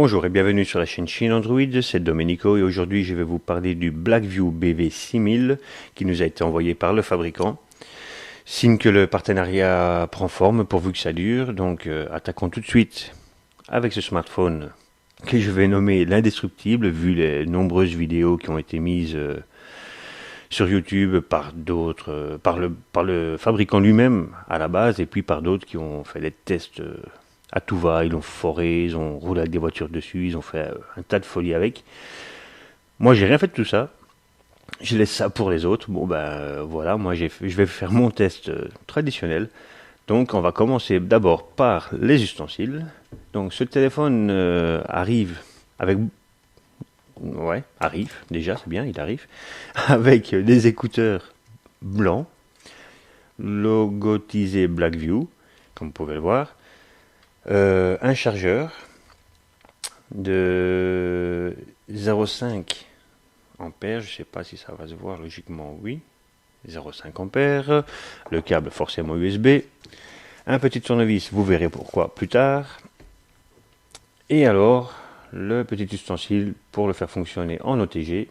Bonjour et bienvenue sur la chaîne Chine Android, c'est Domenico et aujourd'hui je vais vous parler du Blackview BV6000 qui nous a été envoyé par le fabricant. Signe que le partenariat prend forme pourvu que ça dure, donc attaquons tout de suite avec ce smartphone que je vais nommer l'indestructible vu les nombreuses vidéos qui ont été mises sur YouTube par d'autres, par le fabricant lui-même à la base et puis par d'autres qui ont fait des tests à tout va, ils l'ont foré, ils ont roulé avec des voitures dessus, ils ont fait un tas de folies avec. Moi, j'ai rien fait de tout ça. Je laisse ça pour les autres. Bon, ben voilà, moi, je vais faire mon test traditionnel. Donc, on va commencer d'abord par les ustensiles. Donc, ce téléphone arrive avec. Ouais, arrive, déjà, c'est bien, il arrive. Avec des écouteurs blancs, logotisés Blackview, comme vous pouvez le voir. Un chargeur de 0,5 ampères, je ne sais pas si ça va se voir, logiquement oui, 0,5 ampères, le câble forcément USB, un petit tournevis, vous verrez pourquoi plus tard, et alors le petit ustensile pour le faire fonctionner en OTG.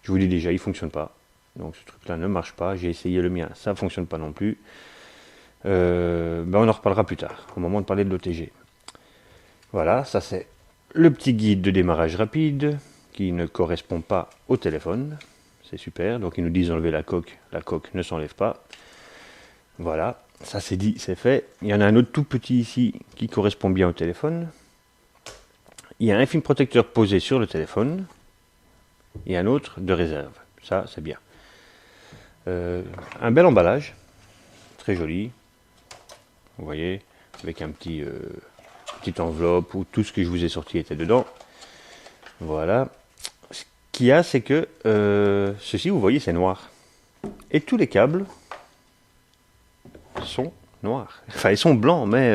Je vous dis déjà, il ne fonctionne pas, donc ce truc là ne marche pas, j'ai essayé le mien, ça ne fonctionne pas non plus. On en reparlera plus tard, au moment de parler de l'OTG. Voilà, ça c'est le petit guide de démarrage rapide qui ne correspond pas au téléphone. C'est super, donc ils nous disent d'enlever la coque ne s'enlève pas. Voilà, ça c'est dit, c'est fait. Il y en a un autre tout petit ici qui correspond bien au téléphone. Il y a un film protecteur posé sur le téléphone et un autre de réserve. Ça c'est bien. Un bel emballage, très joli. Vous voyez, avec un petite enveloppe où tout ce que je vous ai sorti était dedans. Voilà. Ce qu'il y a, c'est que ceci, vous voyez, c'est noir. Et tous les câbles sont noirs. Enfin, ils sont blancs, mais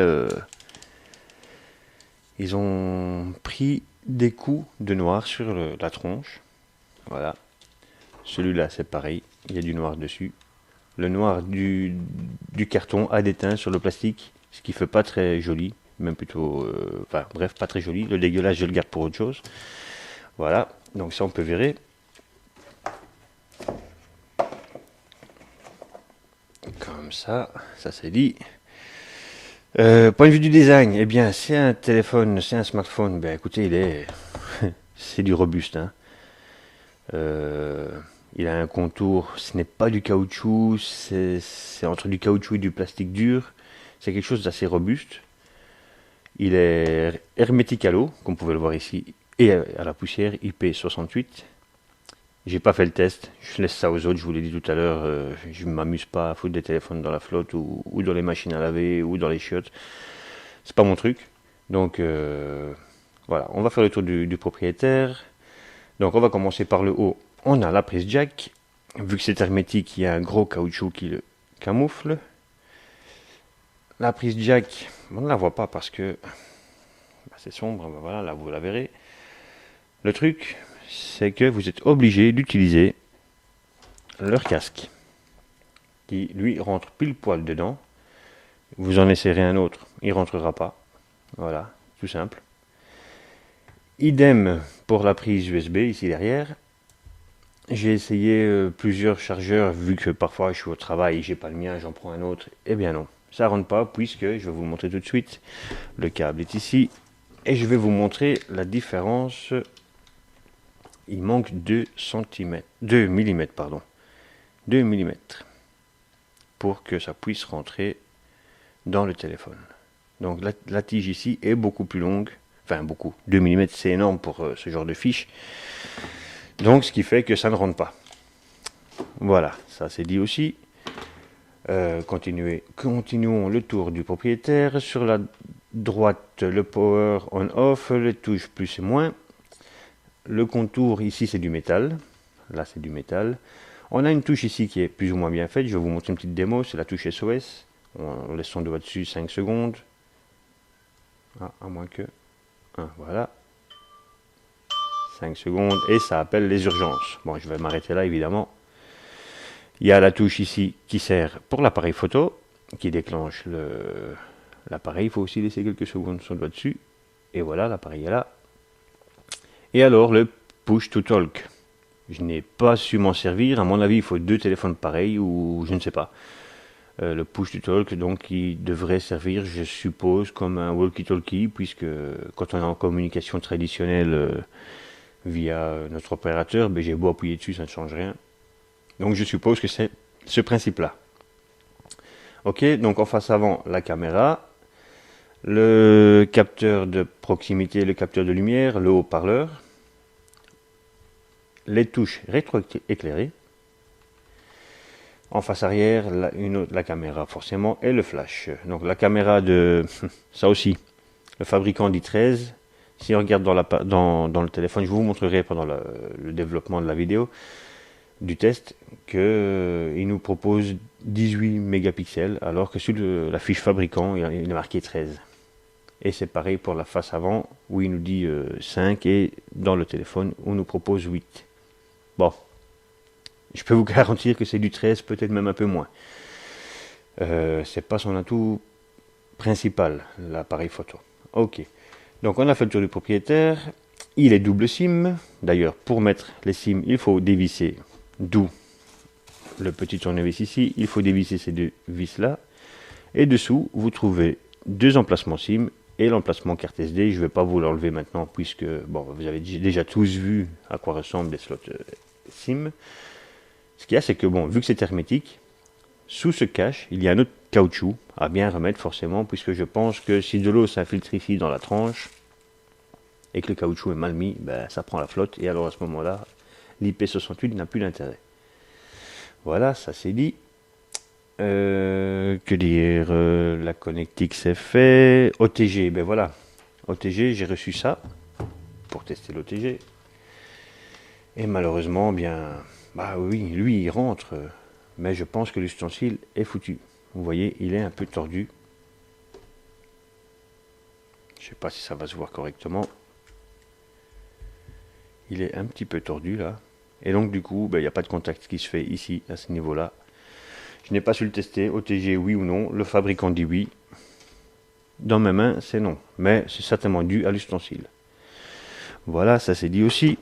ils ont pris des coups de noir sur la tronche. Voilà. Celui-là, c'est pareil. Il y a du noir dessus. Le noir du carton a déteint sur le plastique, ce qui fait pas très joli. Même plutôt... enfin, bref, pas très joli. Le dégueulasse, je le garde pour autre chose. Voilà. Donc ça, on peut verrer. Comme ça c'est dit. Point de vue du design, eh bien, c'est un téléphone, c'est un smartphone. Ben, écoutez, il est, c'est du robuste. Hein. Il a un contour, ce n'est pas du caoutchouc, c'est entre du caoutchouc et du plastique dur. C'est quelque chose d'assez robuste. Il est hermétique à l'eau, comme vous pouvez le voir ici, et à la poussière, IP68. J'ai pas fait le test, je laisse ça aux autres, je vous l'ai dit tout à l'heure, je ne m'amuse pas à foutre des téléphones dans la flotte ou dans les machines à laver ou dans les chiottes. C'est pas mon truc. Donc voilà, on va faire le tour du propriétaire. Donc on va commencer par le haut. On a la prise jack. Vu que c'est hermétique, il y a un gros caoutchouc qui le camoufle. La prise jack, on ne la voit pas parce que c'est sombre, voilà, là vous la verrez. Le truc, c'est que vous êtes obligé d'utiliser leur casque qui lui rentre pile poil dedans. Vous en essayerez un autre, il rentrera pas. Voilà, tout simple. Idem pour la prise USB ici derrière. J'ai essayé plusieurs chargeurs vu que parfois je suis au travail et j'ai pas le mien, j'en prends un autre. Eh bien non, ça rentre pas puisque je vais vous le montrer tout de suite. Le câble est ici et je vais vous montrer la différence. Il manque 2 cm, 2 mm pardon, 2 mm pour que ça puisse rentrer dans le téléphone. Donc la tige ici est beaucoup plus longue, enfin beaucoup, 2 mm c'est énorme pour ce genre de fiche. Donc ce qui fait que ça ne rentre pas. Voilà, ça c'est dit aussi. Continuons le tour du propriétaire. Sur la droite, le power on-off, les touches plus et moins. Le contour ici c'est du métal. Là c'est du métal. On a une touche ici qui est plus ou moins bien faite. Je vais vous montrer une petite démo. C'est la touche SOS. On laisse son doigt dessus 5 secondes. Ah, à moins que... Ah, voilà. 5 secondes. Et ça appelle les urgences. Bon, je vais m'arrêter là évidemment. Il y a la touche ici qui sert pour l'appareil photo. Qui déclenche l'appareil. Il faut aussi laisser quelques secondes son doigt dessus. Et voilà, l'appareil est là. Et alors le push to talk. Je n'ai pas su m'en servir. À mon avis, il faut 2 téléphones pareils ou je ne sais pas. Le push to talk, donc, il devrait servir, je suppose, comme un walkie-talkie, puisque quand on est en communication traditionnelle via notre opérateur, ben, j'ai beau appuyer dessus, ça ne change rien. Donc je suppose que c'est ce principe-là. Ok, donc en face avant, la caméra, le capteur de proximité, le capteur de lumière, le haut-parleur, les touches rétroéclairées, en face arrière, la caméra forcément, et le flash. Donc la caméra de... ça aussi, le fabricant dit 13. Si on regarde dans le téléphone, je vous montrerai pendant le développement de la vidéo, du test, qu'il nous propose 18 mégapixels, alors que sur la fiche fabricant, il est marqué 13. Et c'est pareil pour la face avant, où il nous dit 5, et dans le téléphone, on nous propose 8. Bon, je peux vous garantir que c'est du 13, peut-être même un peu moins. C'est pas son atout principal, l'appareil photo. Ok, donc on a fait le tour du propriétaire. Il est double SIM. D'ailleurs, pour mettre les SIM, il faut dévisser, d'où le petit tournevis ici. Il faut dévisser ces 2 vis là. Et dessous, vous trouvez 2 emplacements SIM et l'emplacement carte SD. Je ne vais pas vous l'enlever maintenant, puisque bon, vous avez déjà tous vu à quoi ressemblent les slots SIM. Ce qu'il y a, c'est que bon, vu que c'est hermétique, sous ce cache, il y a un autre caoutchouc à bien remettre forcément, puisque je pense que si de l'eau s'infiltre ici dans la tranche et que le caoutchouc est mal mis, ben, ça prend la flotte, et alors à ce moment-là, l'IP68 n'a plus d'intérêt. Voilà, ça c'est dit. Que dire, la connectique c'est fait. OTG, ben voilà. OTG, j'ai reçu ça pour tester l'OTG. Et malheureusement, bien, bah oui, lui il rentre, mais je pense que l'ustensile est foutu. Vous voyez, il est un peu tordu. Je ne sais pas si ça va se voir correctement. Il est un petit peu tordu là. Et donc du coup, ben, il n'y a pas de contact qui se fait ici, à ce niveau-là. Je n'ai pas su le tester, OTG oui ou non. Le fabricant dit oui. Dans mes mains, c'est non. Mais c'est certainement dû à l'ustensile. Voilà, ça c'est dit aussi.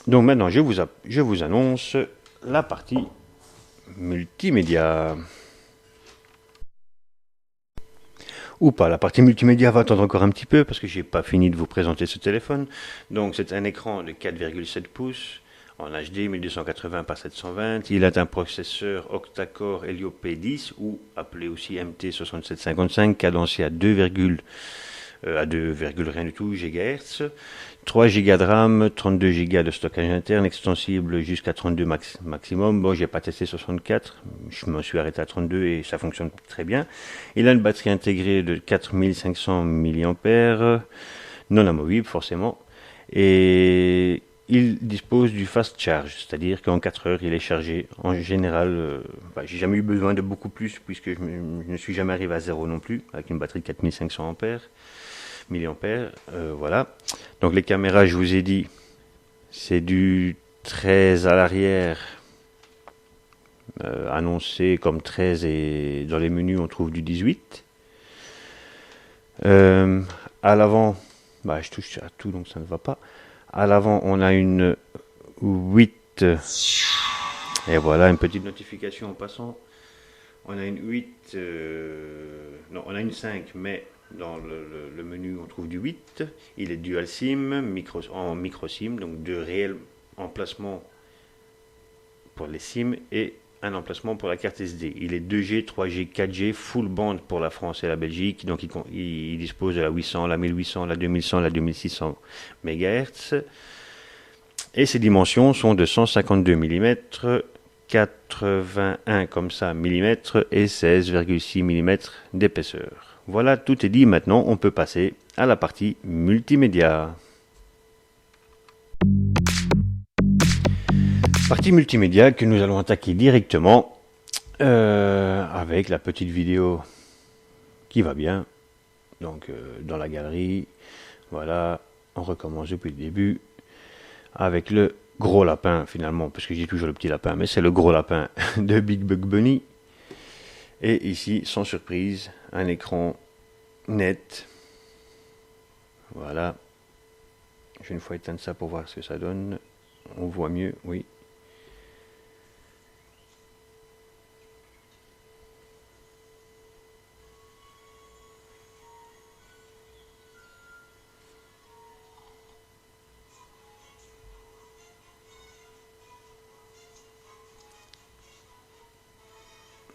Donc maintenant, je vous annonce la partie multimédia. Ou pas, la partie multimédia va attendre encore un petit peu parce que j'ai pas fini de vous présenter ce téléphone. Donc c'est un écran de 4,7 pouces en HD 1280 par 720. Il a un processeur octa-core Helio P10 ou appelé aussi MT6755 cadencé à 2, rien du tout GHz. 3 Go de RAM, 32 Go de stockage interne, extensible jusqu'à 32 maximum. Bon, j'ai pas testé 64, je me suis arrêté à 32 et ça fonctionne très bien. Il a une batterie intégrée de 4500 mAh, non amovible forcément, et il dispose du fast charge, c'est-à-dire qu'en 4 heures il est chargé. En général, j'ai jamais eu besoin de beaucoup plus puisque je ne suis jamais arrivé à zéro non plus, avec une batterie de 4500 ampères. Milliampères, voilà. Donc les caméras, je vous ai dit, c'est du 13 à l'arrière, annoncé comme 13, et dans les menus on trouve du 18. À l'avant, je touche à tout donc ça ne va pas. À l'avant on a une 8, et voilà une petite notification en passant. On a une 8, non on a une 5, mais dans le menu on trouve du 8. Il est dual SIM, en micro SIM, donc 2 réels emplacements pour les SIM et un emplacement pour la carte SD. Il est 2G, 3G, 4G, full band pour la France et la Belgique, donc il dispose de la 800, la 1800, la 2100, la 2600 MHz. Et ses dimensions sont de 152 mm, 81 comme ça mm et 16,6 mm d'épaisseur. Voilà, tout est dit. Maintenant, on peut passer à la partie multimédia. Partie multimédia que nous allons attaquer directement avec la petite vidéo qui va bien. Donc, dans la galerie, voilà, on recommence depuis le début avec le gros lapin finalement, parce que j'ai toujours le petit lapin, mais c'est le gros lapin de Big Bug Bunny. Et ici, sans surprise, un écran net. Voilà. Je vais une fois éteindre ça pour voir ce que ça donne. On voit mieux, oui.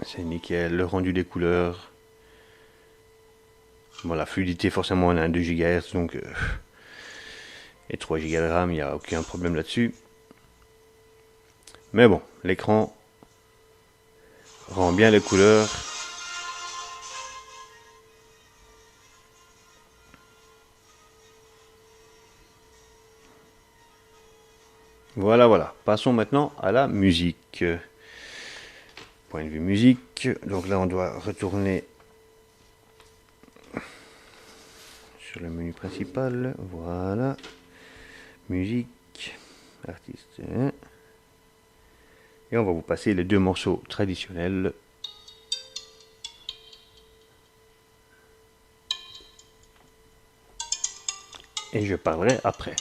C'est nickel, le rendu des couleurs. Bon, la fluidité, forcément, on a un 2 GHz, donc et 3 Go de RAM, il n'y a aucun problème là-dessus. Mais bon, l'écran rend bien les couleurs. Voilà, voilà. Passons maintenant à la musique. Point de vue musique. Donc là, on doit retourner sur le menu principal. Voilà. Musique. Artiste. Et on va vous passer les deux morceaux traditionnels. Et je parlerai après.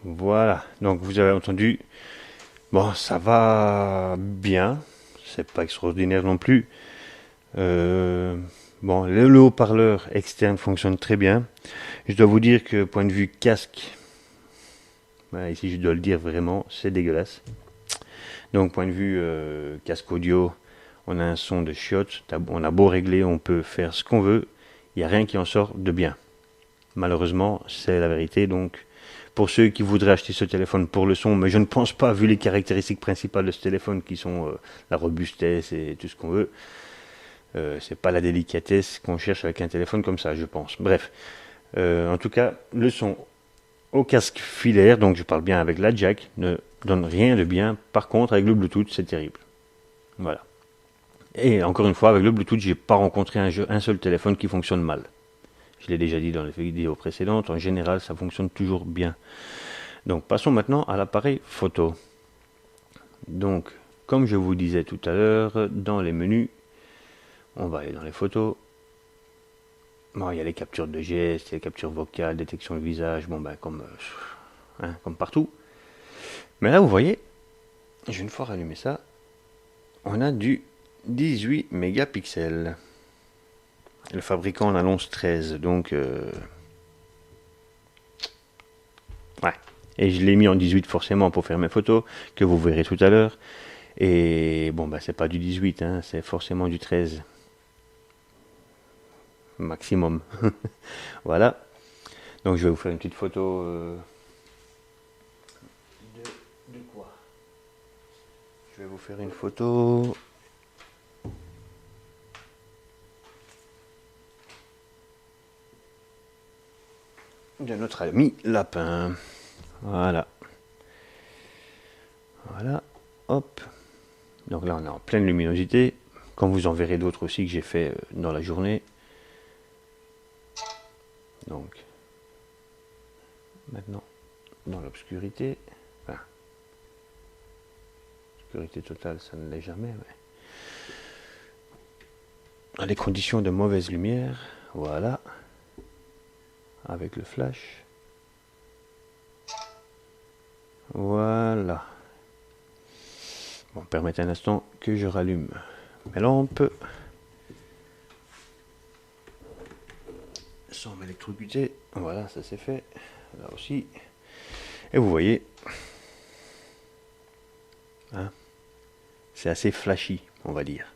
Voilà, donc vous avez entendu, bon, ça va bien, c'est pas extraordinaire non plus. Bon, le haut-parleur externe fonctionne très bien. Je dois vous dire que point de vue casque, bah, ici je dois le dire vraiment, c'est dégueulasse. Donc point de vue casque audio, on a un son de chiottes, on a beau régler, on peut faire ce qu'on veut, il n'y a rien qui en sort de bien. Malheureusement, c'est la vérité, donc pour ceux qui voudraient acheter ce téléphone pour le son, mais je ne pense pas, vu les caractéristiques principales de ce téléphone qui sont la robustesse et tout ce qu'on veut, c'est pas la délicatesse qu'on cherche avec un téléphone comme ça, je pense. Bref, en tout cas, le son au casque filaire, donc je parle bien avec la jack, ne donne rien de bien. Par contre, avec le Bluetooth, c'est terrible. Voilà. Et encore une fois, avec le Bluetooth, j'ai pas rencontré un seul téléphone qui fonctionne mal. Je l'ai déjà dit dans les vidéos précédentes, en général ça fonctionne toujours bien. Donc passons maintenant à l'appareil photo. Donc comme je vous disais tout à l'heure, dans les menus, on va aller dans les photos. Bon, il y a les captures de gestes, il y a les captures vocales, détection de visage, bon ben comme partout. Mais là vous voyez, je vais une fois rallumer ça, on a du 18 mégapixels. Le fabricant en annonce 13, donc ouais. Et je l'ai mis en 18 forcément pour faire mes photos, que vous verrez tout à l'heure. Et bon, bah c'est pas du 18, hein, c'est forcément du 13. Maximum. Voilà. Donc je vais vous faire une petite photo de quoi? Je vais vous faire une photo. De notre ami lapin. Voilà. Voilà. Hop. Donc là on est en pleine luminosité. Comme vous en verrez d'autres aussi que j'ai fait dans la journée. Donc maintenant dans l'obscurité. Enfin, obscurité totale ça ne l'est jamais. Mais... dans les conditions de mauvaise lumière. Voilà. Avec le flash. Voilà. Bon, permettez un instant que je rallume mes lampes. Sans m'électrocuter. Voilà, ça c'est fait. Là aussi. Et vous voyez, hein, c'est assez flashy, on va dire.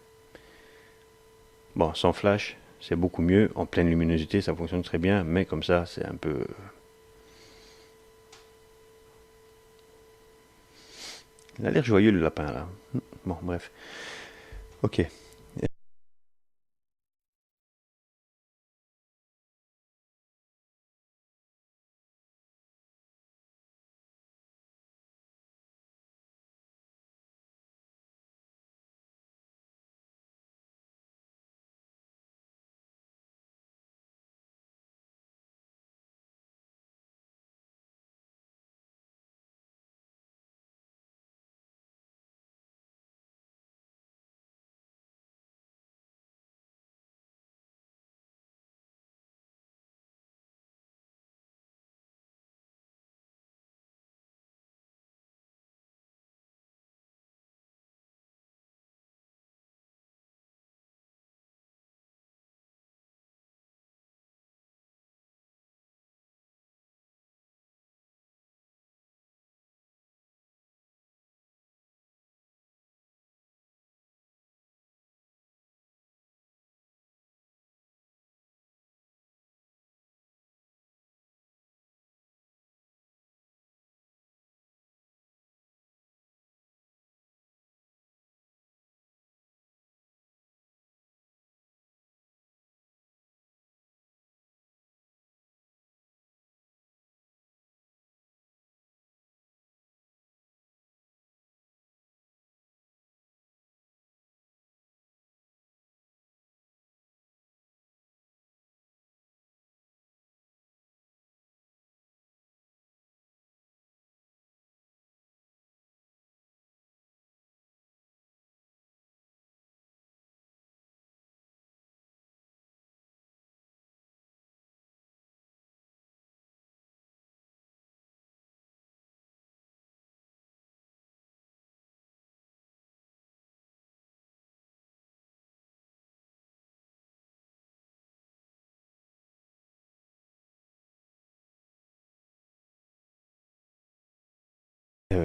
Bon, sans flash, c'est beaucoup mieux. En pleine luminosité, ça fonctionne très bien, mais comme ça, c'est un peu... Il a l'air joyeux, le lapin, là. Bon, bref. Ok.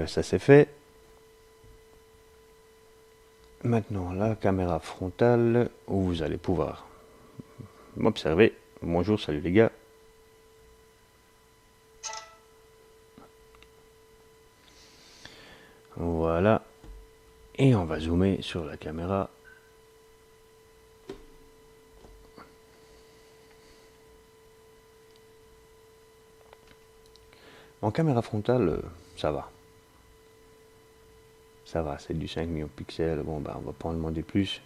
Ça c'est fait. Maintenant, la caméra frontale, où vous allez pouvoir m'observer. Bonjour, salut les gars. Voilà. Et on va zoomer sur la caméra. En caméra frontale, ça va. Ça va, c'est du 5 millions de pixels. Bon, bah, on va pas en demander plus.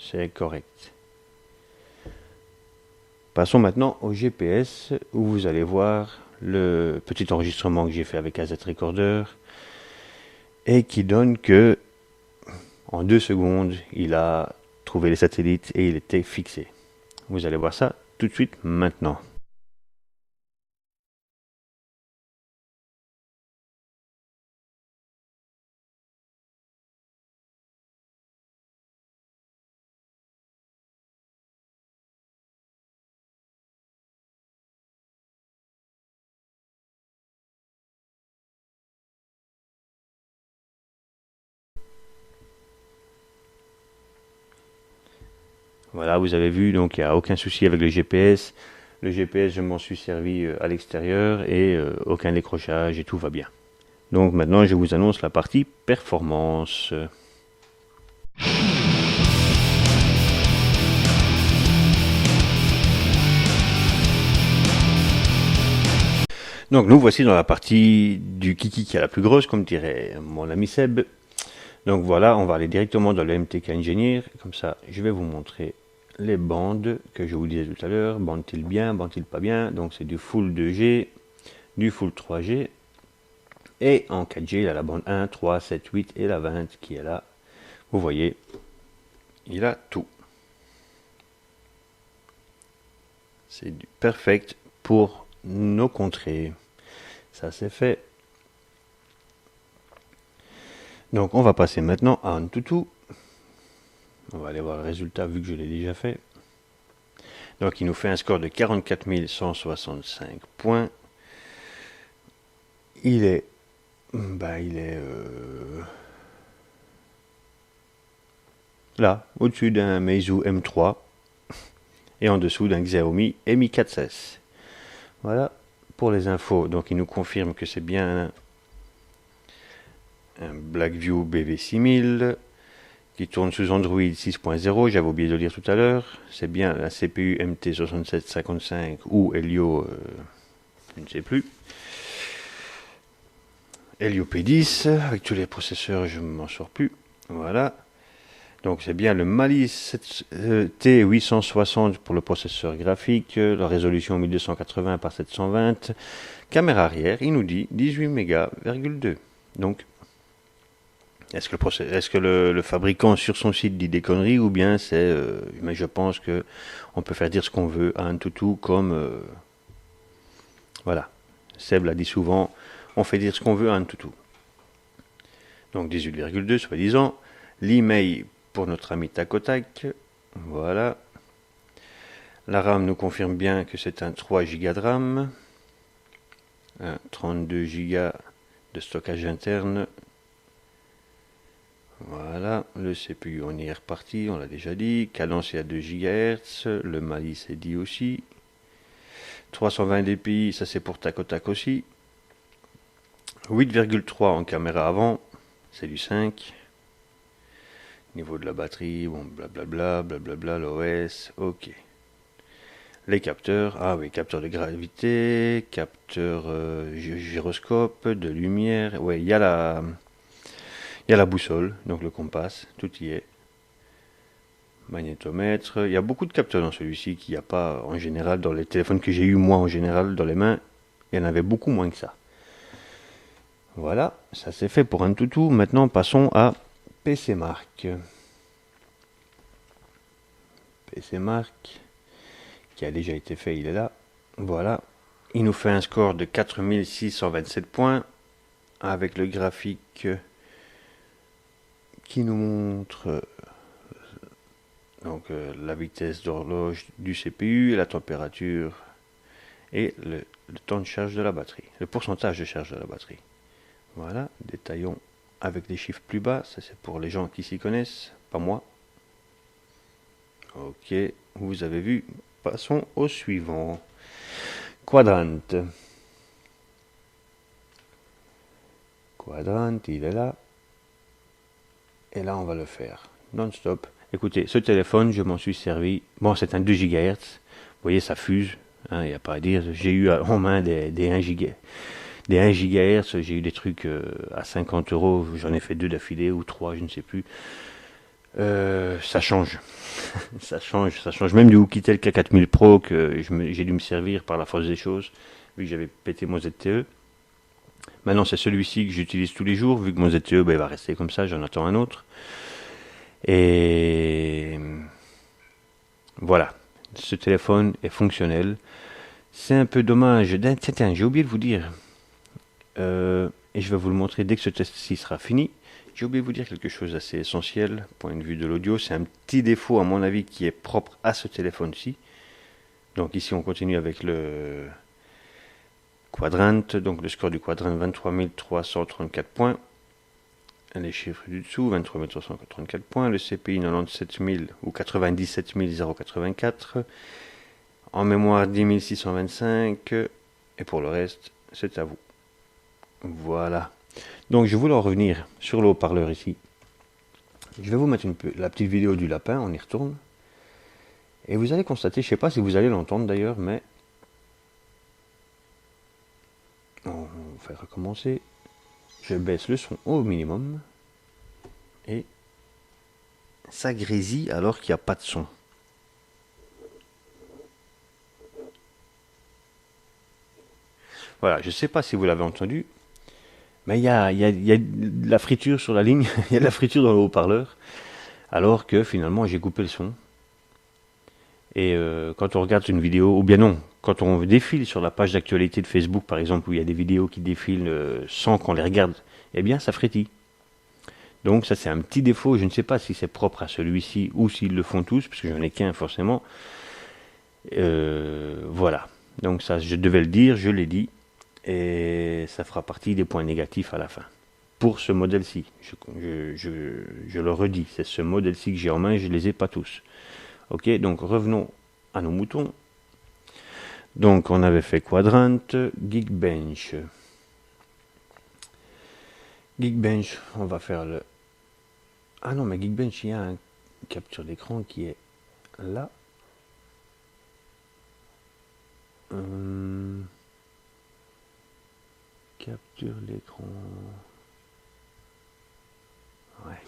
C'est correct. Passons maintenant au GPS, où vous allez voir le petit enregistrement que j'ai fait avec AZ Recorder, et qui donne que en 2 secondes, il a trouvé les satellites et il était fixé. Vous allez voir ça tout de suite maintenant. Voilà, vous avez vu, donc il n'y a aucun souci avec le GPS. Le GPS, je m'en suis servi à l'extérieur et aucun décrochage et tout va bien. Donc maintenant, je vous annonce la partie performance. Donc nous voici dans la partie du kiki qui est la plus grosse, comme dirait mon ami Seb. Donc voilà, on va aller directement dans le MTK Engineer. Comme ça, je vais vous montrer les bandes que je vous disais tout à l'heure. Bandent-ils bien, bandent-ils pas bien? Donc c'est du full 2G, du full 3G. Et en 4G, il y a la bande 1, 3, 7, 8 et la 20 qui est là. Vous voyez, il a tout. C'est du perfect pour nos contrées. Ça c'est fait. Donc on va passer maintenant à Antutu. On va aller voir le résultat vu que je l'ai déjà fait. Donc il nous fait un score de 44 165 points. il est là, au-dessus d'un Meizu M3 et en dessous d'un Xiaomi Mi 4S. Voilà pour les infos. Donc il nous confirme que c'est bien un Blackview BV6000 qui tourne sous Android 6.0. J'avais oublié de le dire tout à l'heure. C'est bien la CPU MT6755 ou Helio, je ne sais plus. Helio P10 avec tous les processeurs, je ne m'en sors plus. Voilà. Donc c'est bien le Mali T860 pour le processeur graphique, la résolution 1280 par 720, caméra arrière, il nous dit 18 mégas,2. Donc, est-ce que le fabricant sur son site dit des conneries ou bien c'est... mais je pense que on peut faire dire ce qu'on veut à un toutou comme... voilà, Seb l'a dit souvent, on fait dire ce qu'on veut à un toutou. Donc 18,2 soi-disant. L'email pour notre ami Tacotac, voilà. La RAM nous confirme bien que c'est un 3 Go de RAM, un 32 Go de stockage interne. Voilà, le CPU on y est reparti, on l'a déjà dit. Cadence est à 2 GHz, le Mali c'est dit aussi. 320 dpi, ça c'est pour Tacotac aussi. 8,3 en caméra avant, c'est du 5. Niveau de la batterie, bon, blablabla, l'OS, ok. Les capteurs, ah oui, capteur de gravité, capteur gyroscope, de lumière, ouais, il y a la boussole, donc le compas, tout y est. Magnétomètre, il y a beaucoup de capteurs dans celui-ci qu'il n'y a pas en général dans les téléphones que j'ai eu moi en général dans les mains, il y en avait beaucoup moins que ça. Voilà, ça c'est fait pour un toutou. Maintenant passons à PC Mark. PC Mark, qui a déjà été fait, il est là. Voilà, il nous fait un score de 4627 points avec le graphique qui nous montre donc la vitesse d'horloge du CPU, la température et le temps de charge de la batterie, le pourcentage de charge de la batterie. Voilà, détaillons avec des chiffres plus bas, ça c'est pour les gens qui s'y connaissent, pas moi. Ok, vous avez vu, passons au suivant. Quadrant. Quadrant, il est là. Et là, on va le faire non-stop. Écoutez, ce téléphone, je m'en suis servi. Bon, c'est un 2 GHz. Vous voyez, ça fuse. Il n'y a pas à dire. J'ai eu en main des 1 GHz. Des 1 GHz, j'ai eu des trucs à 50 €. J'en ai fait 2 d'affilée ou 3, je ne sais plus. Ça change. ça change. Même du Oukitel K4000 Pro que j'ai dû me servir par la force des choses, vu que j'avais pété mon ZTE. Maintenant, c'est celui-ci que j'utilise tous les jours, vu que mon ZTE il va rester comme ça, j'en attends un autre. Et voilà, ce téléphone est fonctionnel. C'est un peu dommage. Tiens, j'ai oublié de vous dire, et je vais vous le montrer dès que ce test-ci sera fini. J'ai oublié de vous dire quelque chose d'assez essentiel, point de vue de l'audio. C'est un petit défaut, à mon avis, qui est propre à ce téléphone-ci. Donc ici, on continue avec le Quadrant. Donc le score du Quadrant, 23 334 points. Les chiffres du dessous, 23 334 points. Le CPI, 97 000 ou 97 084. En mémoire, 10 625. Et pour le reste, c'est à vous. Voilà. Donc je voulais en revenir sur le haut-parleur ici. Je vais vous mettre la petite vidéo du lapin, on y retourne. Et vous allez constater, je ne sais pas si vous allez l'entendre d'ailleurs, mais... On va faire recommencer. Je baisse le son au minimum. Et ça grésille alors qu'il n'y a pas de son. Voilà, je ne sais pas si vous l'avez entendu. Mais il y a de la friture sur la ligne, il y a de la friture dans le haut-parleur, alors que finalement j'ai coupé le son. Et quand on regarde une vidéo, ou bien non, quand on défile sur la page d'actualité de Facebook par exemple, où il y a des vidéos qui défilent sans qu'on les regarde, eh bien ça frétille. Donc ça c'est un petit défaut, je ne sais pas si c'est propre à celui-ci ou s'ils le font tous, parce que j'en ai qu'un forcément. Voilà, donc ça je devais le dire, je l'ai dit. et ça fera partie des points négatifs à la fin. Pour ce modèle-ci, je le redis, c'est ce modèle-ci que j'ai en main et je ne les ai pas tous. Ok, donc revenons à nos moutons. Donc on avait fait Quadrant, Geekbench. Geekbench, on va faire le... Ah non, mais Geekbench, il y a un capture d'écran qui est là. Capture l'écran. Ouais.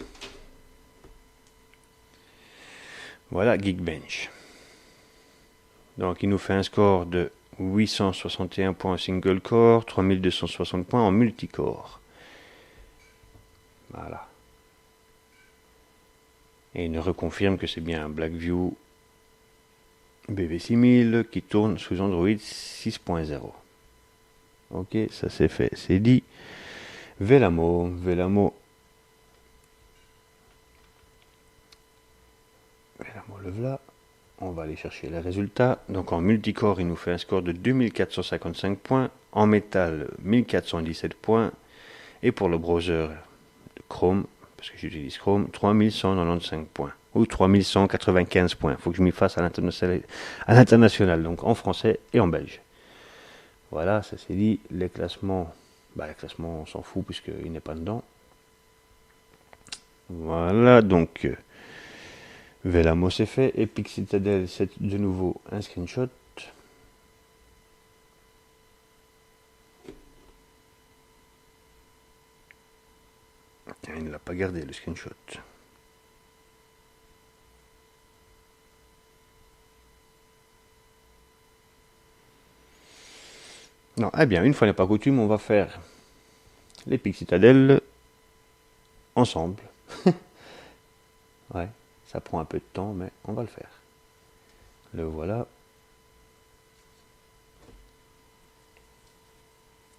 Voilà Geekbench. Donc il nous fait un score de 861 points en single core, 3260 points en multicore. Voilà. Et il nous reconfirme que c'est bien un Blackview BV6000 qui tourne sous Android 6.0. Ok, ça c'est fait, c'est dit. Velamo, le voilà. On va aller chercher les résultats. Donc en multicore, il nous fait un score de 2455 points. En métal, 1417 points. Et pour le browser Chrome, parce que j'utilise Chrome, 3195 points. Ou 3195 points. Il faut que je m'y fasse à l'international. Donc en français et en belge. Voilà, ça c'est dit. Les classements, on s'en fout puisqu'il n'est pas dedans. Voilà, donc Velamo c'est fait. Epic Citadel, c'est de nouveau un screenshot. Il ne l'a pas gardé le screenshot. Non, eh bien, une fois n'est pas coutume, on va faire l'Epic Citadel ensemble. Ouais, ça prend un peu de temps, mais on va le faire. Le voilà.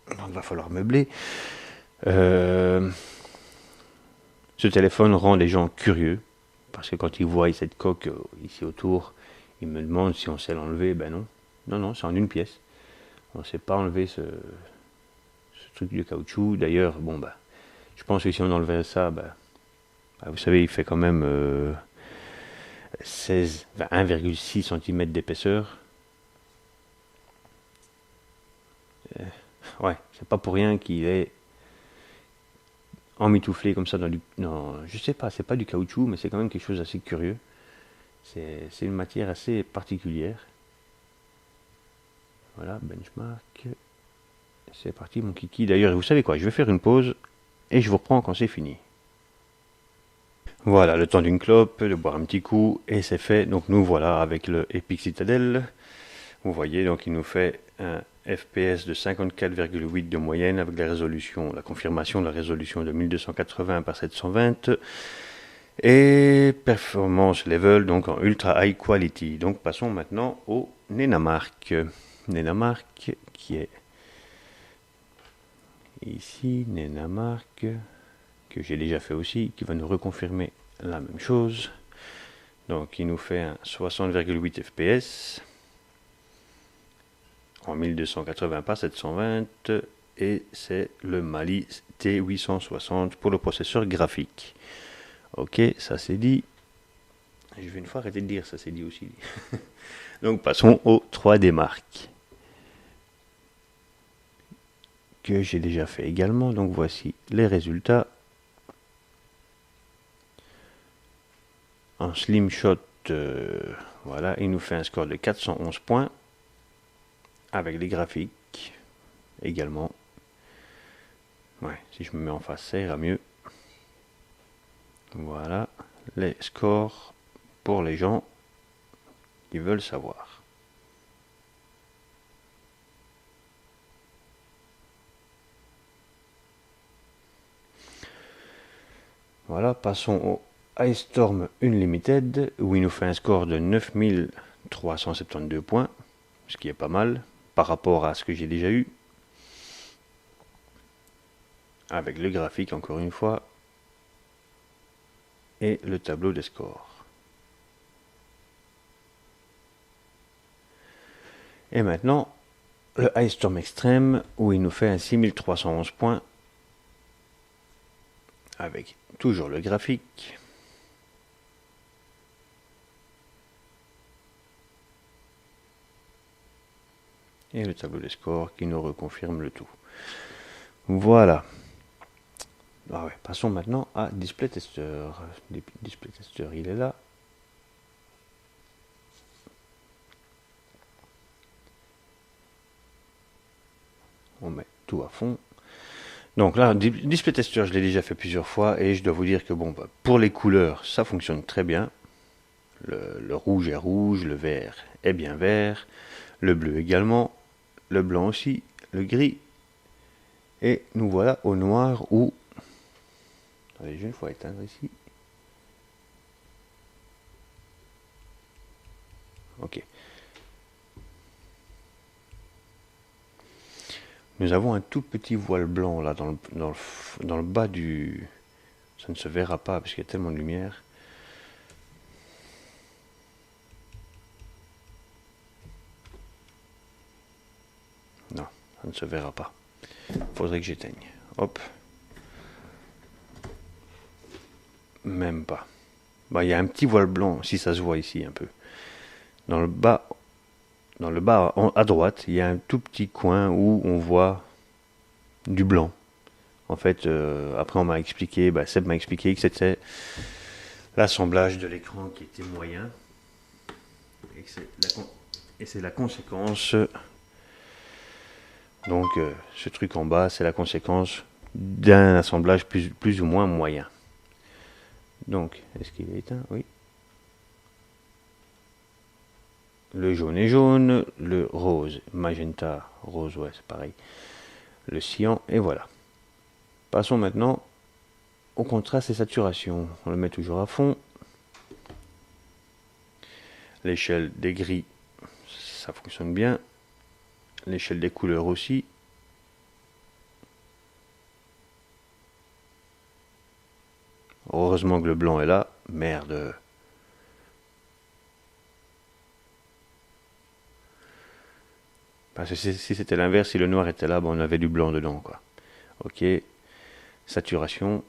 Donc, il va falloir meubler. Ce téléphone rend les gens curieux, parce que quand ils voient cette coque ici autour, ils me demandent si on sait l'enlever. Ben non. Non, c'est en une pièce. On ne sait pas enlever ce truc de caoutchouc. D'ailleurs, bon, je pense que si on enlevait ça, vous savez, il fait quand même 1,6 cm d'épaisseur. Ouais, c'est pas pour rien qu'il est emmitouflé comme ça dans du... Non, je sais pas, c'est pas du caoutchouc, mais c'est quand même quelque chose d'assez curieux. C'est une matière assez particulière. Voilà, benchmark. C'est parti mon kiki. D'ailleurs, vous savez quoi, je vais faire une pause et je vous reprends quand c'est fini. Voilà, le temps d'une clope, de boire un petit coup, et c'est fait. Donc nous voilà avec le Epic Citadel. Vous voyez, donc il nous fait un FPS de 54,8 de moyenne avec la confirmation de la résolution de 1280 par 720 et performance level donc en ultra high quality. Donc passons maintenant au Nenamark. Nenamark qui est ici, Nenamark que j'ai déjà fait aussi, qui va nous reconfirmer la même chose. Donc il nous fait un 60,8 fps en 1280 par 720 et c'est le Mali T860 pour le processeur graphique. Ok, ça c'est dit. Je vais une fois arrêter de dire ça c'est dit aussi. Donc passons au 3D Mark que j'ai déjà fait également. Donc voici les résultats. En slim shot, voilà, il nous fait un score de 411 points avec les graphiques également. Ouais, si je me mets en face, ça ira mieux. Voilà les scores pour les gens qui veulent savoir. Voilà, passons au Ice Storm Unlimited où il nous fait un score de 9372 points, ce qui est pas mal par rapport à ce que j'ai déjà eu. Avec le graphique encore une fois et le tableau des scores. Et maintenant, le Ice Storm Extreme où il nous fait un 6311 points avec toujours le graphique. Et le tableau des scores qui nous reconfirme le tout. Voilà. Ah ouais, passons maintenant à Display Tester. Display Tester, il est là. On met tout à fond. Donc là, Display Tester, je l'ai déjà fait plusieurs fois et je dois vous dire que bon, bah, pour les couleurs, ça fonctionne très bien. Le rouge est rouge, le vert est bien vert, le bleu également, le blanc aussi, le gris. Et nous voilà au noir où... Allez, je vais une fois éteindre ici. Ok. Nous avons un tout petit voile blanc là dans le bas du... Ça ne se verra pas parce qu'il y a tellement de lumière. Non, ça ne se verra pas. Faudrait que j'éteigne. Hop. Même pas. Bah, il y a un petit voile blanc, si ça se voit ici un peu. Dans le bas à droite, il y a un tout petit coin où on voit du blanc. En fait, après on m'a expliqué, Seb m'a expliqué que c'était l'assemblage de l'écran qui était moyen. Et c'est la conséquence. Donc ce truc en bas, c'est la conséquence d'un assemblage plus ou moins moyen. Donc, est-ce qu'il est éteint? Oui. Le jaune est jaune, le rose, magenta, rose, ouais, c'est pareil. Le cyan, et voilà. Passons maintenant au contraste et saturation. On le met toujours à fond. L'échelle des gris, ça fonctionne bien. L'échelle des couleurs aussi. Heureusement que le blanc est là. Merde. Parce que si c'était l'inverse, si le noir était là, on avait du blanc dedans, quoi. Ok. Saturation.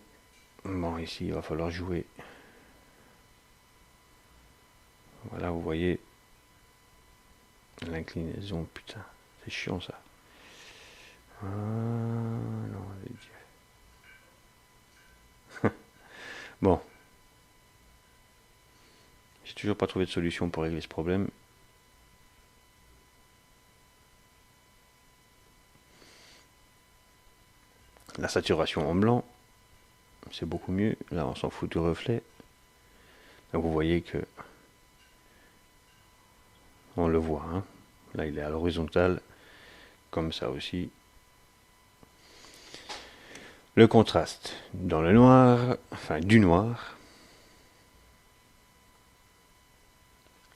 Bon, ici, il va falloir jouer. Voilà, vous voyez l'inclinaison. Putain, c'est chiant ça. Ah, non, bon. J'ai toujours pas trouvé de solution pour régler ce problème. La saturation en blanc, c'est beaucoup mieux. Là, on s'en fout du reflet. Là, vous voyez que on le voit. Hein. Là, il est à l'horizontale, comme ça aussi. Le contraste dans le noir, enfin du noir.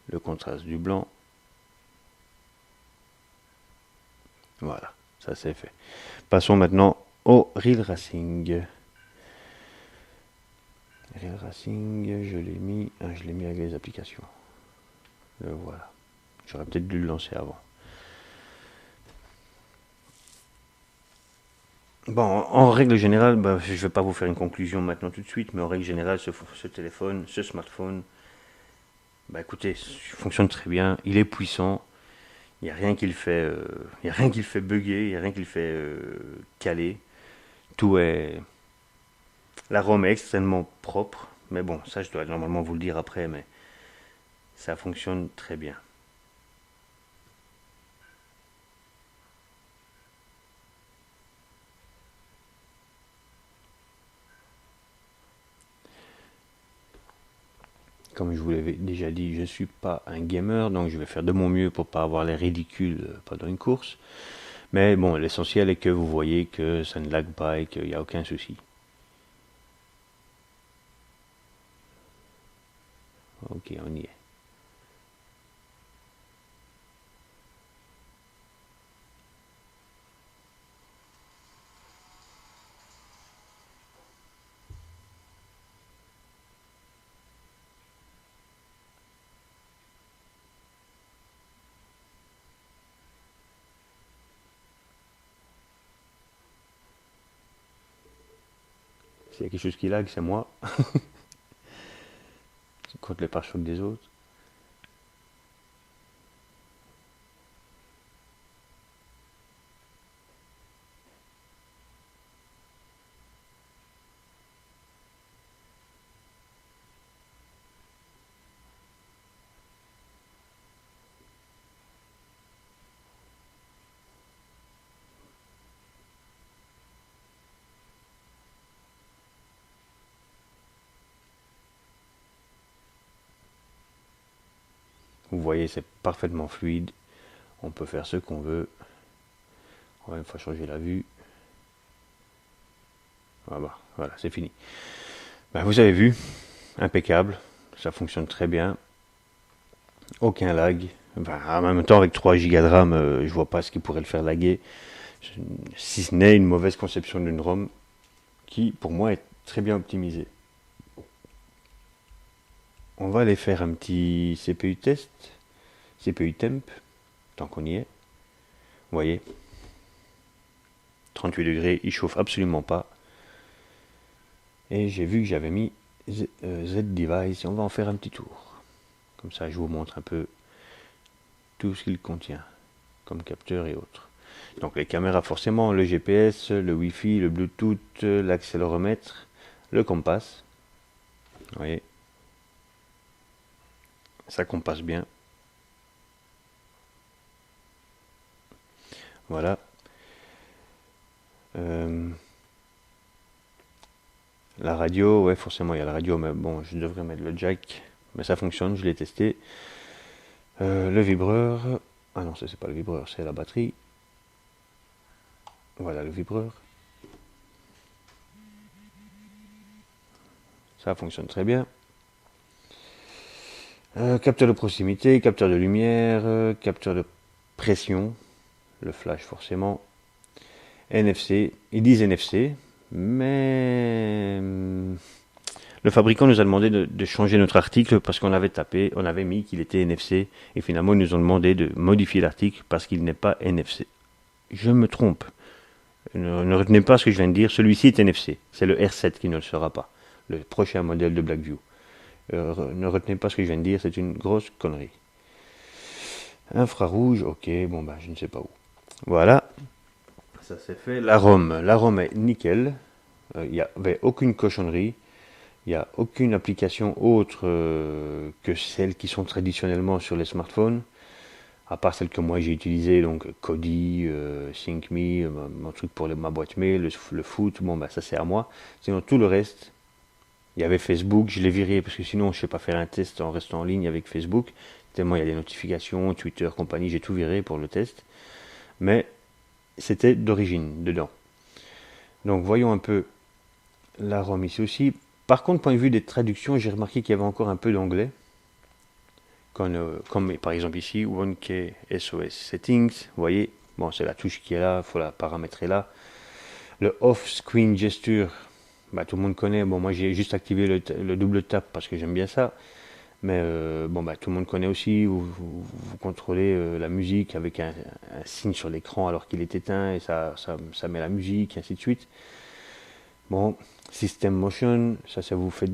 Le contraste du blanc. Voilà, ça c'est fait. Passons maintenant au Real Racing. Real Racing, je l'ai mis avec les applications. Le voilà. J'aurais peut-être dû le lancer avant. Bon, en règle générale, je ne vais pas vous faire une conclusion maintenant tout de suite, mais en règle générale, ce téléphone, ce smartphone, écoutez, il fonctionne très bien, il est puissant, il n'y a rien qui le fait, il y a rien qui le fait bugger, il n'y a rien qui le fait caler. Tout est, la ROM est extrêmement propre, mais bon, ça je dois normalement vous le dire après, mais ça fonctionne très bien. Comme je vous l'avais déjà dit, je ne suis pas un gamer, donc je vais faire de mon mieux pour pas avoir l'air ridicule pendant une course. Mais bon, l'essentiel est que vous voyez que ça ne lag pas et qu'il n'y a aucun souci. Ok, on y est. S'il y a quelque chose qui lag, c'est moi. Contre les pare-chocs des autres. Vous voyez, c'est parfaitement fluide. On peut faire ce qu'on veut. On va une fois changer la vue. Voilà, c'est fini. Ben, vous avez vu, impeccable. Ça fonctionne très bien. Aucun lag. Enfin, en même temps, avec 3 Go de RAM, je vois pas ce qui pourrait le faire laguer. Si ce n'est une mauvaise conception d'une ROM qui, pour moi, est très bien optimisée. On va aller faire un petit CPU test. CPU temp, tant qu'on y est. Vous voyez, 38 degrés, il chauffe absolument pas. Et j'ai vu que j'avais mis Z-Device, et on va en faire un petit tour. Comme ça, je vous montre un peu tout ce qu'il contient, comme capteur et autres. Donc les caméras, forcément, le GPS, le Wi-Fi, le Bluetooth, l'accéléromètre, le compass. Vous voyez, ça compasse bien. Voilà. La radio, ouais, forcément il y a la radio, mais bon, je devrais mettre le jack. Mais ça fonctionne, je l'ai testé. Le vibreur. Ah non, ça c'est pas le vibreur, c'est la batterie. Voilà le vibreur. Ça fonctionne très bien. Capteur de proximité, capteur de lumière, capteur de pression, le flash forcément. NFC, ils disent NFC, mais le fabricant nous a demandé de changer notre article parce qu'on avait tapé, on avait mis qu'il était NFC et finalement ils nous ont demandé de modifier l'article parce qu'il n'est pas NFC. Je me trompe. Ne retenez pas ce que je viens de dire, celui-ci est NFC, c'est le R7 qui ne le sera pas, le prochain modèle de Blackview. Ne retenez pas ce que je viens de dire, c'est une grosse connerie. Infrarouge, ok, bon bah je ne sais pas où. Voilà, ça c'est fait. La ROM est nickel, il n'y avait aucune cochonnerie, il n'y a aucune application autre que celles qui sont traditionnellement sur les smartphones, à part celle que moi j'ai utilisée, donc Kodi, ThinkMe, mon truc pour ma boîte mail, le foot, bon bah ça c'est à moi. Sinon tout le reste, il y avait Facebook, je l'ai viré parce que sinon je ne sais pas faire un test en restant en ligne avec Facebook, tellement il y a des notifications, Twitter, compagnie, j'ai tout viré pour le test. Mais c'était d'origine dedans. Donc voyons un peu la ROM ici aussi. Par contre, point de vue des traductions, j'ai remarqué qu'il y avait encore un peu d'anglais. Comme par exemple ici, 1K SOS Settings, vous voyez, bon c'est la touche qui est là, il faut la paramétrer là. Le Off-Screen Gesture, bah, tout le monde connaît, bon moi j'ai juste activé le double tap parce que j'aime bien ça. Mais bon bah tout le monde connaît aussi, vous contrôlez la musique avec un signe sur l'écran alors qu'il est éteint et ça met la musique, et ainsi de suite. Bon, System Motion, ça vous fait...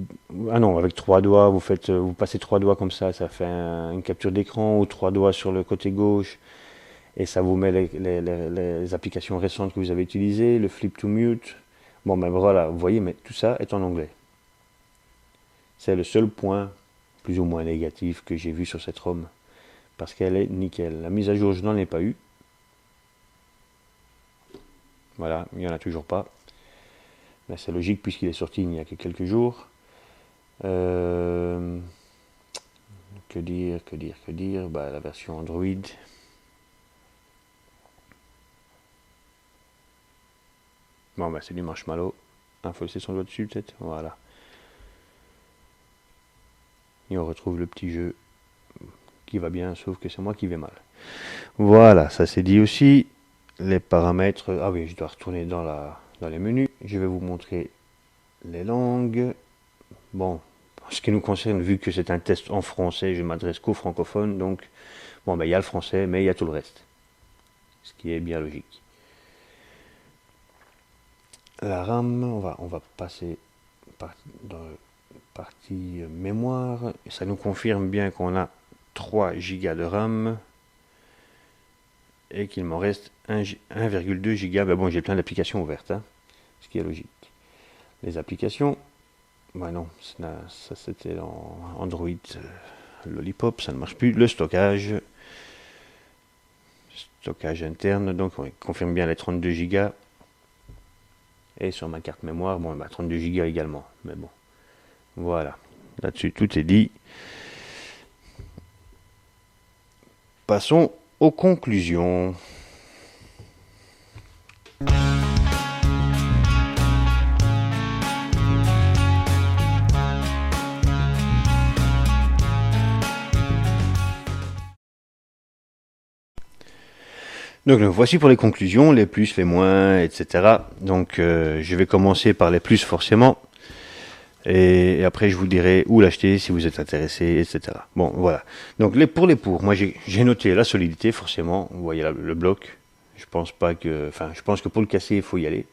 Ah non, avec 3 doigts, vous passez 3 doigts comme ça fait une capture d'écran, ou 3 doigts sur le côté gauche, et ça vous met les applications récentes que vous avez utilisées, le Flip to Mute. Bon ben voilà, vous voyez, mais tout ça est en anglais. C'est le seul point, plus ou moins négatif, que j'ai vu sur cette ROM, parce qu'elle est nickel. La mise à jour, je n'en ai pas eu. Voilà, il n'y en a toujours pas. Ben, c'est logique puisqu'il est sorti il n'y a que quelques jours. Que dire bah, la version Android. Bon, bah, c'est du marshmallow. Il faut laisser son doigt dessus, peut-être. Voilà. Et on retrouve le petit jeu qui va bien, sauf que c'est moi qui vais mal. Voilà, ça c'est dit aussi. Les paramètres. Ah oui, je dois retourner dans les menus. Je vais vous montrer les langues. Bon, en ce qui nous concerne, vu que c'est un test en français, je m'adresse qu'aux francophones. Donc, bon, ben, il y a le français, mais il y a tout le reste. Ce qui est bien logique. La RAM, on va passer dans la partie mémoire. Ça nous confirme bien qu'on a 3 Go de RAM et qu'il m'en reste 1,2 Go. Mais bon, j'ai plein d'applications ouvertes, hein, ce qui est logique. Les applications, bah non, ça c'était dans Android Lollipop, ça ne marche plus. Le stockage interne, donc on confirme bien les 32 Go. Et sur ma carte mémoire, bon, 32 Go également. Mais bon, voilà. Là-dessus, tout est dit. Passons aux conclusions. Donc voici pour les conclusions, les plus, les moins, etc. Donc je vais commencer par les plus forcément. Et après je vous dirai où l'acheter si vous êtes intéressé, etc. Bon voilà. Donc pour les pour, moi j'ai noté la solidité forcément. Vous voyez là, le bloc. Je pense que pour le casser il faut y aller.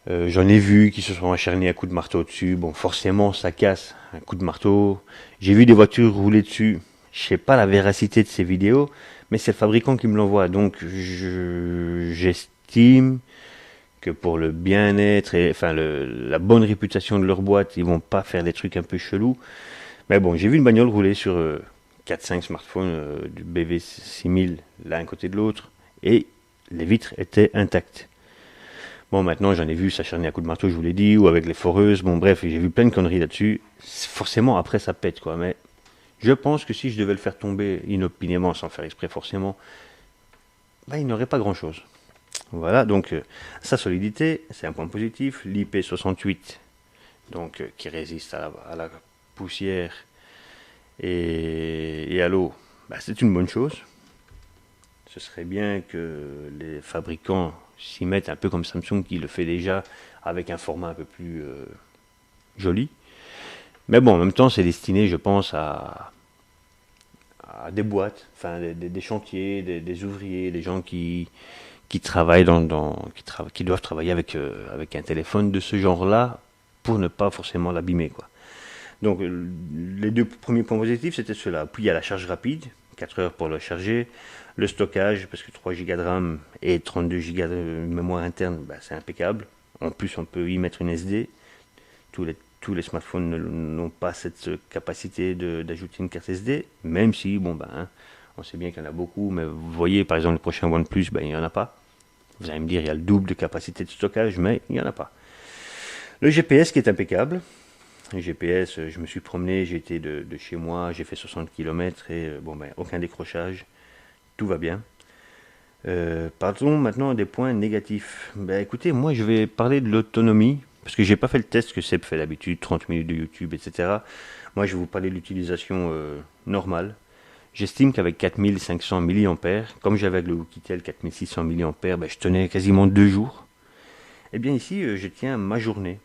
J'en ai vu qui se sont acharnés à coups de marteau dessus. Bon, forcément, ça casse un coup de marteau. J'ai vu des voitures rouler dessus. Je sais pas la véracité de ces vidéos, mais c'est le fabricant qui me l'envoie. Donc, j'estime que pour le bien-être et la bonne réputation de leur boîte, ils vont pas faire des trucs un peu chelous. Mais bon, j'ai vu une bagnole rouler sur 4-5 smartphones du BV6000 l'un à côté de l'autre et les vitres étaient intactes. Bon, maintenant, j'en ai vu s'acharner à coups de marteau, je vous l'ai dit, ou avec les foreuses. Bon, bref, j'ai vu plein de conneries là-dessus. Forcément, après, ça pète, quoi. Mais je pense que si je devais le faire tomber inopinément, sans faire exprès forcément, il n'aurait pas grand-chose. Voilà, donc, sa solidité, c'est un point positif. L'IP68, donc, qui résiste à la poussière et à l'eau, c'est une bonne chose. Ce serait bien que les fabricants s'y mettent un peu comme Samsung qui le fait déjà avec un format un peu plus joli. Mais bon, en même temps, c'est destiné, je pense, à des boîtes, des chantiers, des ouvriers, des gens qui travaillent qui doivent travailler avec un téléphone de ce genre-là pour ne pas forcément l'abîmer, quoi. Donc, les deux premiers points positifs, c'était cela. Puis, il y a la charge rapide, 4 heures pour le charger. Le stockage, parce que 3 Go de RAM et 32 Go de mémoire interne, c'est impeccable. En plus, on peut y mettre une SD. Tous les smartphones n'ont pas cette capacité d'ajouter une carte SD, même si, on sait bien qu'il y en a beaucoup, mais vous voyez, par exemple, le prochain OnePlus, il n'y en a pas. Vous allez me dire, il y a le double de capacité de stockage, mais il n'y en a pas. Le GPS qui est impeccable. Le GPS, je me suis promené, j'ai été de chez moi, j'ai fait 60 km et aucun décrochage. Tout va bien. Partons maintenant des points négatifs. Écoutez, moi je vais parler de l'autonomie, parce que j'ai pas fait le test que Seb fait d'habitude, 30 minutes de YouTube, etc. Moi je vais vous parler de l'utilisation normale. J'estime qu'avec 4500 mAh, comme j'avais avec le Oukitel 4600 mAh, je tenais quasiment 2 jours. Et bien ici, je tiens ma journée.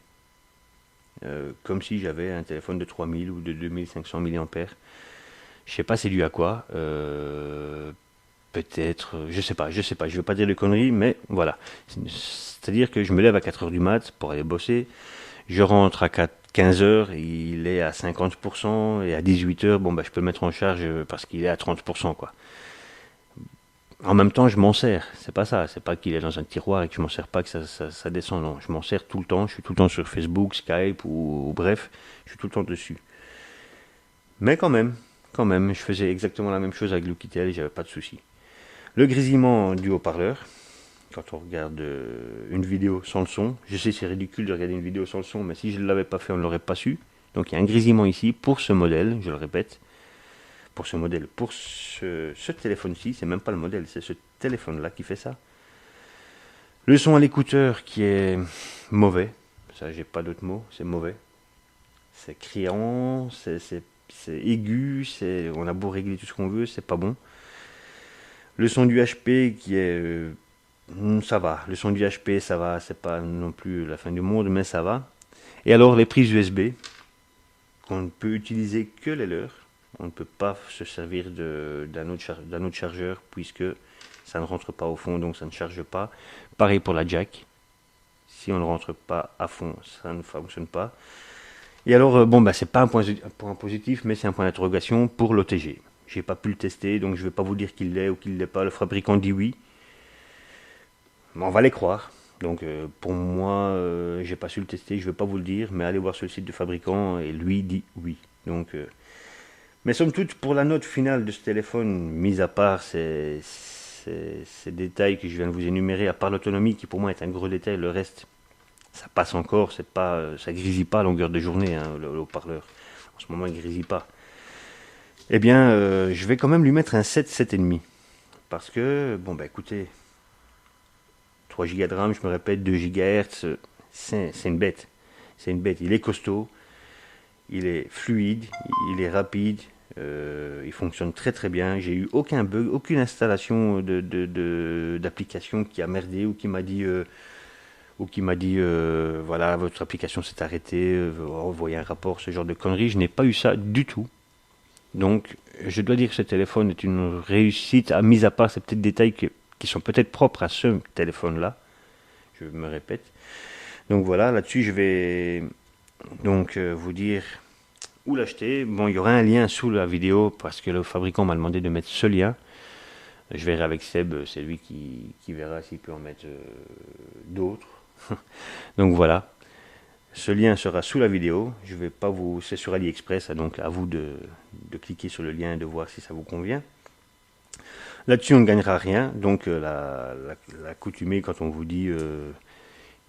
Comme si j'avais un téléphone de 3000 ou de 2500 mAh. Je sais pas c'est dû à quoi. Peut-être, je sais pas, je veux pas dire de conneries, mais voilà. C'est-à-dire que je me lève à 4h du mat pour aller bosser, je rentre à 15h, il est à 50%, et à 18h, je peux le mettre en charge parce qu'il est à 30%, quoi. En même temps, je m'en sers, c'est pas ça, c'est pas qu'il est dans un tiroir et que je m'en sers pas, que ça descend, non. Je m'en sers tout le temps, je suis tout le temps sur Facebook, Skype, ou bref, je suis tout le temps dessus. Mais quand même, je faisais exactement la même chose avec l'Oukitel et j'avais pas de soucis. Le grésillement du haut-parleur, quand on regarde une vidéo sans le son, je sais c'est ridicule de regarder une vidéo sans le son, mais si je ne l'avais pas fait, on ne l'aurait pas su. Donc il y a un grésillement ici pour ce modèle, je le répète, pour ce téléphone-ci, c'est même pas le modèle, c'est ce téléphone-là qui fait ça. Le son à l'écouteur qui est mauvais, ça j'ai pas d'autre mot, c'est mauvais. C'est criant, c'est aigu, on a beau régler tout ce qu'on veut, c'est pas bon. Le son du HP qui est... ça va, le son du HP ça va, c'est pas non plus la fin du monde, mais ça va. Et alors les prises USB, qu'on ne peut utiliser que les leurs, on ne peut pas se servir d'un autre chargeur puisque ça ne rentre pas au fond, donc ça ne charge pas. Pareil pour la jack, Si on ne rentre pas à fond, ça ne fonctionne pas. Et alors, bon, bah, c'est pas un point positif, mais c'est un point d'interrogation pour l'OTG. J'ai pas pu le tester, donc je vais pas vous dire qu'il l'est ou qu'il l'est pas. Le fabricant dit oui. Mais on va les croire. Donc pour moi, j'ai pas su le tester, je vais pas vous le dire, mais allez voir sur le site du fabricant et lui dit oui. Donc, mais somme toute, pour la note finale de ce téléphone, mis à part ces détails que je viens de vous énumérer, à part l'autonomie qui pour moi est un gros détail, le reste, ça passe encore, c'est pas, ça grésille pas à longueur de journée, hein, le haut-parleur. En ce moment, il grésille pas. Eh bien, je vais quand même lui mettre un 7, 7,5. Parce que, bon, bah écoutez, 3 Go de RAM, je me répète, 2 GHz, c'est une bête. C'est une bête. Il est costaud, il est fluide, il est rapide, il fonctionne très très bien. J'ai eu aucun bug, aucune installation d'application qui a merdé ou qui m'a dit, voilà, votre application s'est arrêtée, envoyez un rapport, ce genre de conneries. Je n'ai pas eu ça du tout. Donc, je dois dire que ce téléphone est une réussite, mis à part ces petits détails qui sont peut-être propres à ce téléphone-là. Je me répète. Donc voilà, là-dessus, je vais donc vous dire où l'acheter. Bon, il y aura un lien sous la vidéo parce que le fabricant m'a demandé de mettre ce lien. Je verrai avec Seb, c'est lui qui verra s'il peut en mettre d'autres. Donc voilà. Ce lien sera sous la vidéo. Je vais pas vous, c'est sur AliExpress, donc à vous de cliquer sur le lien et de voir si ça vous convient. Là-dessus, on ne gagnera rien. Donc l'accoutumée, quand on vous dit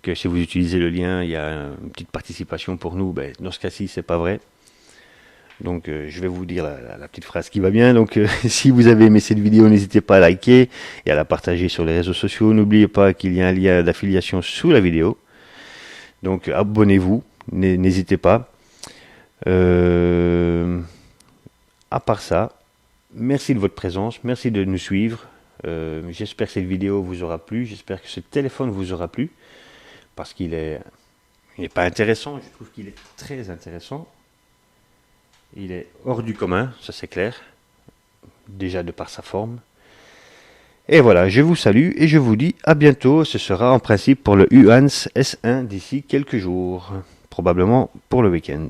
que si vous utilisez le lien, il y a une petite participation pour nous, ben, dans ce cas-ci, c'est pas vrai. Donc je vais vous dire la petite phrase qui va bien. Donc si vous avez aimé cette vidéo, n'hésitez pas à liker et à la partager sur les réseaux sociaux. N'oubliez pas qu'il y a un lien d'affiliation sous la vidéo. Donc abonnez-vous, n'hésitez pas. À part ça, merci de votre présence, merci de nous suivre. J'espère que cette vidéo vous aura plu, j'espère que ce téléphone vous aura plu, parce qu'il n'est pas intéressant, je trouve qu'il est très intéressant. Il est hors du commun, ça c'est clair, déjà de par sa forme. Et voilà, je vous salue et je vous dis à bientôt. Ce sera en principe pour le Huans S1 d'ici quelques jours, probablement pour le week-end.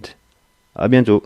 À bientôt.